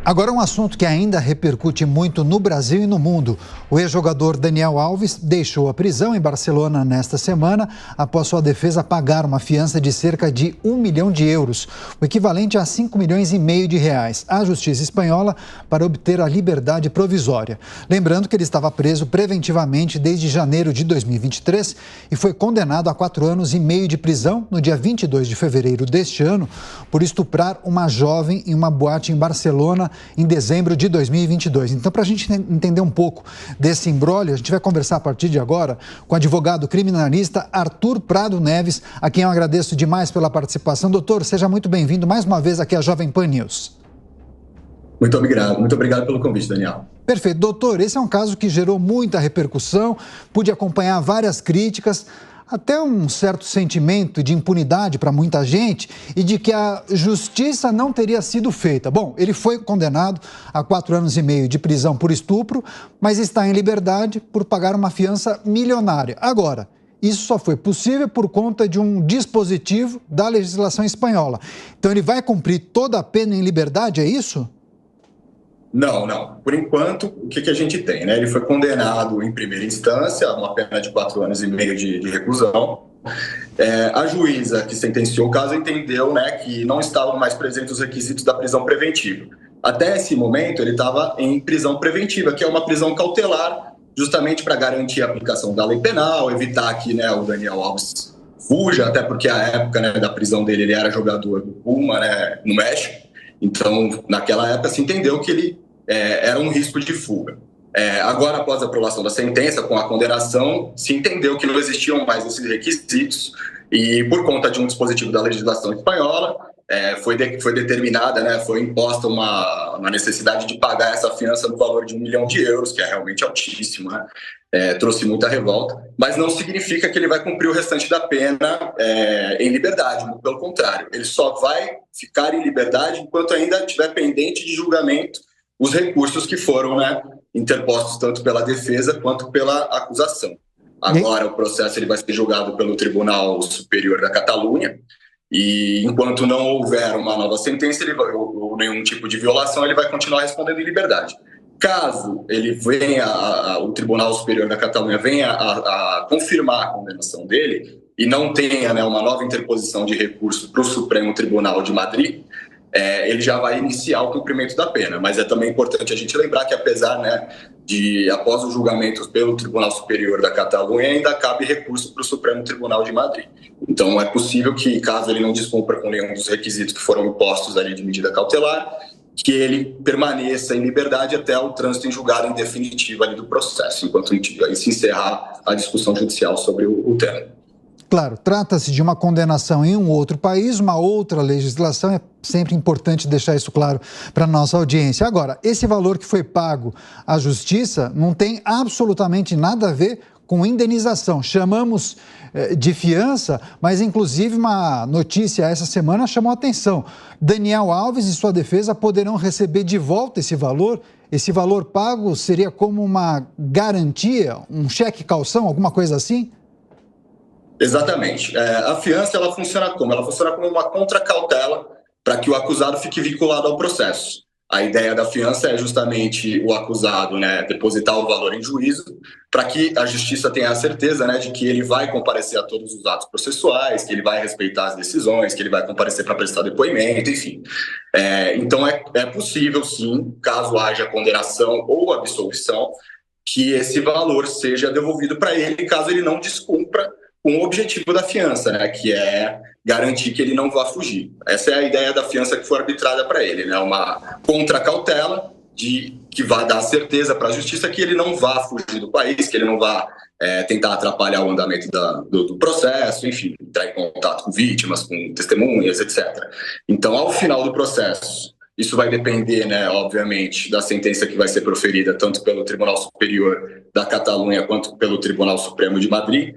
Agora, um assunto que ainda repercute muito no Brasil e no mundo. O ex-jogador Daniel Alves deixou a prisão em Barcelona nesta semana após sua defesa pagar uma fiança de cerca de 1 milhão de euros, o equivalente a 5 milhões e meio de reais, à justiça espanhola para obter a liberdade provisória. Lembrando que ele estava preso preventivamente desde janeiro de 2023 e foi condenado a 4 anos e meio de prisão no dia 22 de fevereiro deste ano por estuprar uma jovem em uma boate em Barcelona em dezembro de 2022. Então, para a gente entender um pouco desse imbróglio, a gente vai conversar a partir de agora com o advogado criminalista Arthur Prado Neves, a quem eu agradeço demais pela participação. Doutor, seja muito bem-vindo mais uma vez aqui à Jovem Pan News. Muito obrigado pelo convite, Daniel. Perfeito. Doutor, esse é um caso que gerou muita repercussão, pude acompanhar várias críticas, até um certo sentimento de impunidade para muita gente e de que a justiça não teria sido feita. Bom, ele foi condenado a 4 anos e meio de prisão por estupro, mas está em liberdade por pagar uma fiança milionária. Agora, isso só foi possível por conta de um dispositivo da legislação espanhola. Então, ele vai cumprir toda a pena em liberdade, é isso? Não. Por enquanto, o que a gente tem, né? Ele foi condenado em primeira instância a uma pena de 4 anos e meio de reclusão. A juíza que sentenciou o caso entendeu, né, que não estavam mais presentes os requisitos da prisão preventiva. Até esse momento, ele estava em prisão preventiva, que é uma prisão cautelar, justamente para garantir a aplicação da lei penal, evitar que, né, o Daniel Alves fuja, até porque a época, né, da prisão dele, ele era jogador do Puma, né, no México. Então, naquela época, se entendeu que ele era um risco de fuga. Agora, após a aprovação da sentença, com a condenação, se entendeu que não existiam mais esses requisitos e, por conta de um dispositivo da legislação espanhola, foi determinada, né, foi imposta uma necessidade de pagar essa fiança no valor de 1 milhão de euros, que é realmente altíssimo, né? Trouxe muita revolta, mas não significa que ele vai cumprir o restante da pena em liberdade, pelo contrário, ele só vai ficar em liberdade enquanto ainda estiver pendente de julgamento os recursos que foram, né, interpostos tanto pela defesa quanto pela acusação. Agora o processo ele vai ser julgado pelo Tribunal Superior da Catalunha e enquanto não houver uma nova sentença ou nenhum tipo de violação, ele vai continuar respondendo em liberdade. Caso ele venha, o Tribunal Superior da Catalunha venha a confirmar a condenação dele e não tenha, né, uma nova interposição de recurso para o Supremo Tribunal de Madrid, ele já vai iniciar o cumprimento da pena. Mas é também importante a gente lembrar que, apesar, né, após o julgamento pelo Tribunal Superior da Catalunha, ainda cabe recurso para o Supremo Tribunal de Madrid. Então, é possível que, caso ele não descumpra com nenhum dos requisitos que foram impostos ali de medida cautelar, que ele permaneça em liberdade até o trânsito em julgado em definitivo ali do processo, enquanto se encerrar a discussão judicial sobre o tema. Claro, trata-se de uma condenação em um outro país, uma outra legislação, é sempre importante deixar isso claro para a nossa audiência. Agora, esse valor que foi pago à justiça não tem absolutamente nada a ver com indenização. Chamamos de fiança, mas inclusive uma notícia essa semana chamou a atenção. Daniel Alves e sua defesa poderão receber de volta esse valor. Esse valor pago seria como uma garantia, um cheque calção, alguma coisa assim? Exatamente. A fiança ela funciona como? Ela funciona como uma contracautela para que o acusado fique vinculado ao processo. A ideia da fiança é justamente o acusado, né, depositar o valor em juízo para que a justiça tenha a certeza, né, de que ele vai comparecer a todos os atos processuais, que ele vai respeitar as decisões, que ele vai comparecer para prestar depoimento, enfim. Então é possível, sim, caso haja condenação ou absolvição, que esse valor seja devolvido para ele caso ele não descumpra com o objetivo da fiança, né, que é garantir que ele não vá fugir. Essa é a ideia da fiança que foi arbitrada para ele, né, uma contracautela que vai dar certeza para a justiça que ele não vá fugir do país, que ele não vá tentar atrapalhar o andamento do processo, enfim, entrar em contato com vítimas, com testemunhas, etc. Então, ao final do processo, isso vai depender, né, obviamente, da sentença que vai ser proferida tanto pelo Tribunal Superior da Catalunha quanto pelo Tribunal Supremo de Madrid.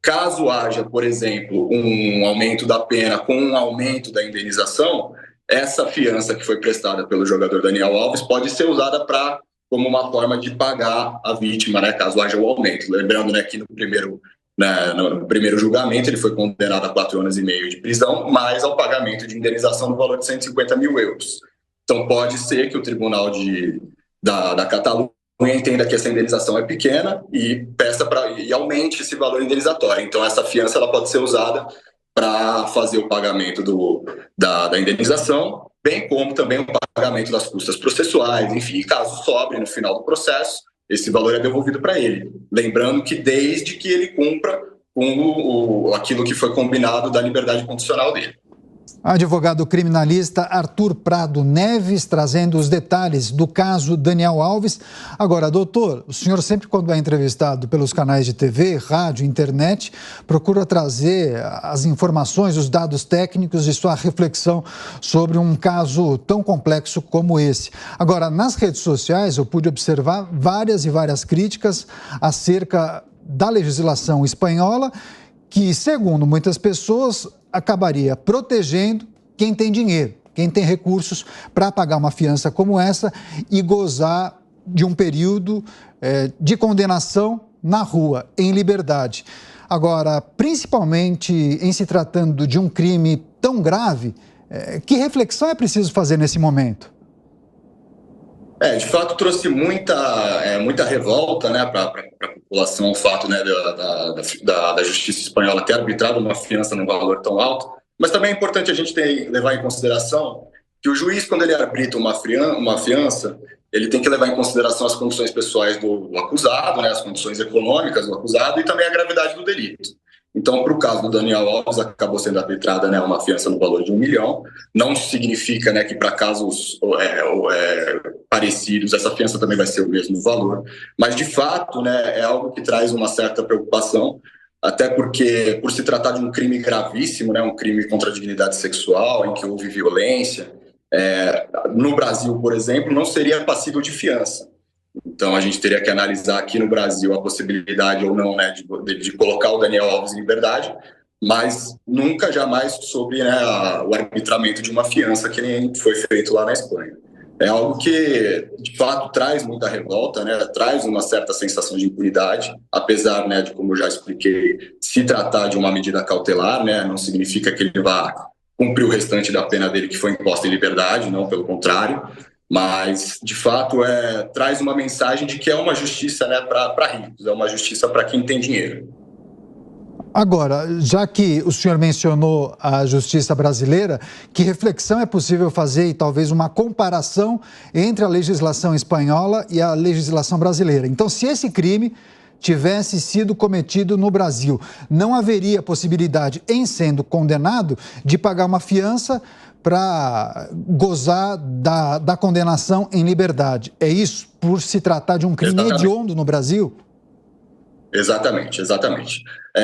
Caso haja, por exemplo, um aumento da pena com um aumento da indenização, essa fiança que foi prestada pelo jogador Daniel Alves pode ser usada como uma forma de pagar a vítima, né, caso haja um aumento. Lembrando, né, que no primeiro julgamento ele foi condenado a 4 anos e meio de prisão, mais ao pagamento de indenização no valor de 150 mil euros. Então, pode ser que o Tribunal da Catalunha entenda que essa indenização é pequena e peça e aumente esse valor indenizatório. Então, essa fiança ela pode ser usada para fazer o pagamento da indenização, bem como também o pagamento das custas processuais, enfim, caso sobre no final do processo, esse valor é devolvido para ele. Lembrando que desde que ele cumpra com aquilo que foi combinado da liberdade condicional dele. Advogado criminalista Arthur Prado Neves, trazendo os detalhes do caso Daniel Alves. Agora, doutor, o senhor sempre quando é entrevistado pelos canais de TV, rádio, internet, procura trazer as informações, os dados técnicos e sua reflexão sobre um caso tão complexo como esse. Agora, nas redes sociais eu pude observar várias e várias críticas acerca da legislação espanhola, que, segundo muitas pessoas, acabaria protegendo quem tem dinheiro, quem tem recursos para pagar uma fiança como essa e gozar de um período de condenação na rua, em liberdade. Agora, principalmente em se tratando de um crime tão grave, que reflexão é preciso fazer nesse momento? De fato, trouxe muita revolta, né, para a população o fato, né, da justiça espanhola ter arbitrado uma fiança num valor tão alto, mas também é importante a gente levar em consideração que o juiz, quando ele arbitra uma fiança, ele tem que levar em consideração as condições pessoais do acusado, né, as condições econômicas do acusado e também a gravidade do delito. Então, para o caso do Daniel Alves, acabou sendo arbitrada, né, uma fiança no valor de R$1 milhão. Não significa, né, que para casos parecidos essa fiança também vai ser o mesmo valor. Mas, de fato, né, é algo que traz uma certa preocupação, até porque, por se tratar de um crime gravíssimo, né, um crime contra a dignidade sexual, em que houve violência, no Brasil, por exemplo, não seria passível de fiança. Então, a gente teria que analisar aqui no Brasil a possibilidade ou não, né, de colocar o Daniel Alves em liberdade, mas nunca, jamais sobre, né, o arbitramento de uma fiança que nem foi feito lá na Espanha. É algo que, de fato, traz muita revolta, né, traz uma certa sensação de impunidade, apesar, né, de, como eu já expliquei, se tratar de uma medida cautelar, né, não significa que ele vá cumprir o restante da pena dele que foi imposta em liberdade, não, pelo contrário. Mas, de fato, traz uma mensagem de que é uma justiça, né, para ricos, é uma justiça para quem tem dinheiro. Agora, já que o senhor mencionou a justiça brasileira, que reflexão é possível fazer e talvez uma comparação entre a legislação espanhola e a legislação brasileira? Então, se esse crime tivesse sido cometido no Brasil, não haveria possibilidade, em sendo condenado, de pagar uma fiança para gozar da condenação em liberdade. É isso? Por se tratar de um crime hediondo no Brasil? Exatamente.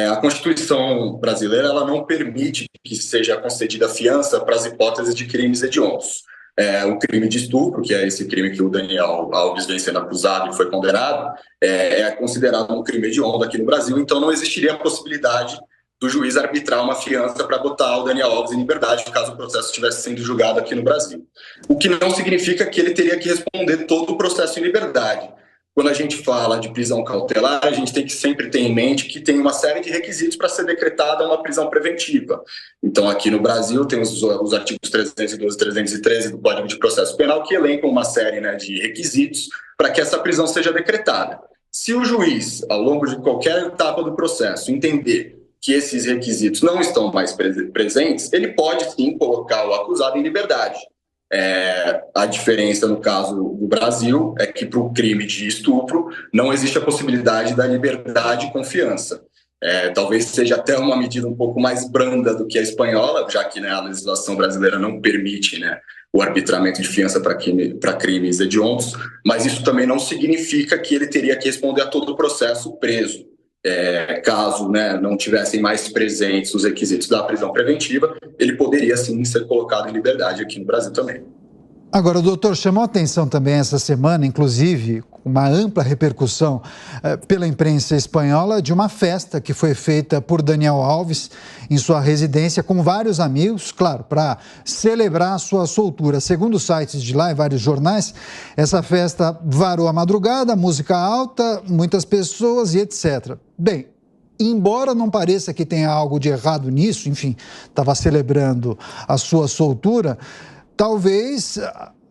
A Constituição brasileira ela não permite que seja concedida fiança para as hipóteses de crimes hediondos. O crime de estupro, que é esse crime que o Daniel Alves vem sendo acusado e foi condenado, é considerado um crime hediondo aqui no Brasil, então não existiria a possibilidade do juiz arbitrar uma fiança para botar o Daniel Alves em liberdade, caso o processo estivesse sendo julgado aqui no Brasil. O que não significa que ele teria que responder todo o processo em liberdade. Quando a gente fala de prisão cautelar, a gente tem que sempre ter em mente que tem uma série de requisitos para ser decretada uma prisão preventiva. Então, aqui no Brasil, tem os artigos 312 e 313 do Código de Processo Penal que elencam uma série, né, de requisitos para que essa prisão seja decretada. Se o juiz, ao longo de qualquer etapa do processo, entender que esses requisitos não estão mais presentes, ele pode sim colocar o acusado em liberdade. A diferença no caso do Brasil é que para o crime de estupro não existe a possibilidade da liberdade e confiança. Talvez seja até uma medida um pouco mais branda do que a espanhola, já que, né, a legislação brasileira não permite, né, o arbitramento de fiança para crimes hediondos, mas isso também não significa que ele teria que responder a todo o processo preso. Caso, né, não tivessem mais presentes os requisitos da prisão preventiva, ele poderia sim ser colocado em liberdade aqui no Brasil também. Agora, o doutor, chamou a atenção também essa semana, inclusive, uma ampla repercussão pela imprensa espanhola, de uma festa que foi feita por Daniel Alves em sua residência com vários amigos, claro, para celebrar a sua soltura. Segundo os sites de lá e vários jornais, essa festa varou a madrugada, música alta, muitas pessoas e etc. Bem, embora não pareça que tenha algo de errado nisso, enfim, estava celebrando a sua soltura, talvez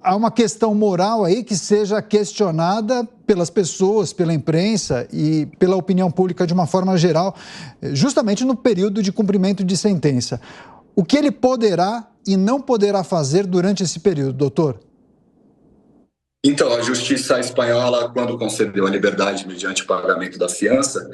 há uma questão moral aí que seja questionada pelas pessoas, pela imprensa e pela opinião pública de uma forma geral, justamente no período de cumprimento de sentença. O que ele poderá e não poderá fazer durante esse período, doutor? Então, a Justiça espanhola, quando concedeu a liberdade mediante o pagamento da fiança,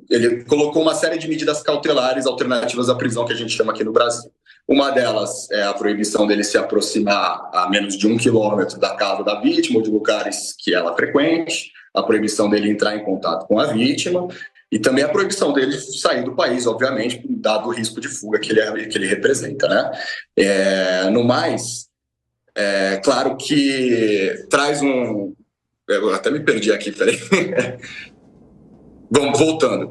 ele colocou uma série de medidas cautelares alternativas à prisão que a gente chama aqui no Brasil. Uma delas é a proibição dele se aproximar a menos de 1 quilômetro da casa da vítima ou de lugares que ela frequente, a proibição dele entrar em contato com a vítima e também a proibição dele sair do país, obviamente, dado o risco de fuga que ele representa, né? No mais, claro que traz um... Eu até me perdi aqui, peraí. Vamos, voltando.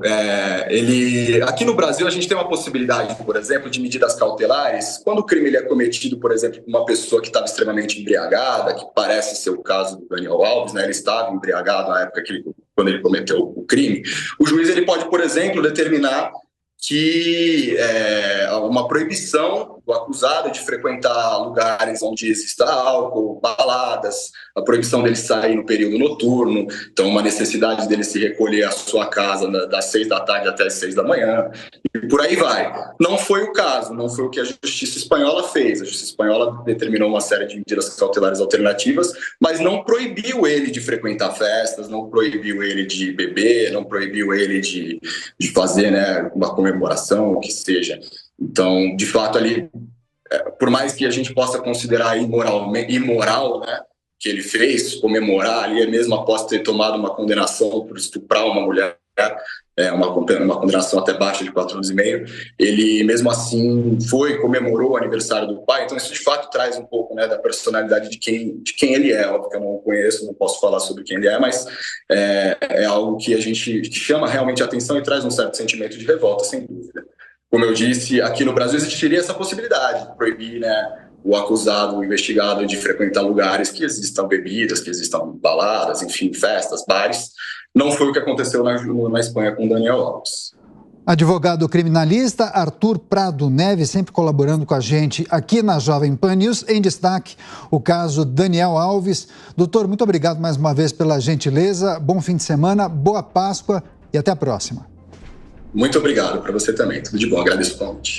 Aqui no Brasil, a gente tem uma possibilidade, por exemplo, de medidas cautelares. Quando o crime ele é cometido, por exemplo, por uma pessoa que estava extremamente embriagada, que parece ser o caso do Daniel Alves, né? Ele estava embriagado na época quando ele cometeu o crime. O juiz ele pode, por exemplo, determinar que uma proibição do acusado de frequentar lugares onde exista álcool, baladas, a proibição dele sair no período noturno, então uma necessidade dele se recolher à sua casa das 6 da tarde até as 6 da manhã, e por aí vai. Não foi o caso, não foi o que a Justiça espanhola fez. A Justiça espanhola determinou uma série de medidas cautelares alternativas, mas não proibiu ele de frequentar festas, não proibiu ele de beber, não proibiu ele de fazer, né, uma comemoração, o que seja. Então, de fato, ali, por mais que a gente possa considerar imoral, né, que ele fez, comemorar ali, mesmo após ter tomado uma condenação por estuprar uma mulher, uma condenação até baixa de 4 anos e meio, ele mesmo assim comemorou o aniversário do pai. Então isso de fato traz um pouco, né, da personalidade de quem ele é. Óbvio que eu não o conheço, não posso falar sobre quem ele é, mas é algo que a gente chama realmente a atenção e traz um certo sentimento de revolta, sem dúvida. Como eu disse, aqui no Brasil existiria essa possibilidade de proibir, né, o acusado, o investigado de frequentar lugares que existam bebidas, que existam baladas, enfim, festas, bares. Não foi o que aconteceu na Espanha com Daniel Alves. Advogado criminalista Arthur Prado Neves, sempre colaborando com a gente aqui na Jovem Pan News. Em destaque, o caso Daniel Alves. Doutor, muito obrigado mais uma vez pela gentileza. Bom fim de semana, boa Páscoa e até a próxima. Muito obrigado para você também. Tudo de bom, agradeço o convite.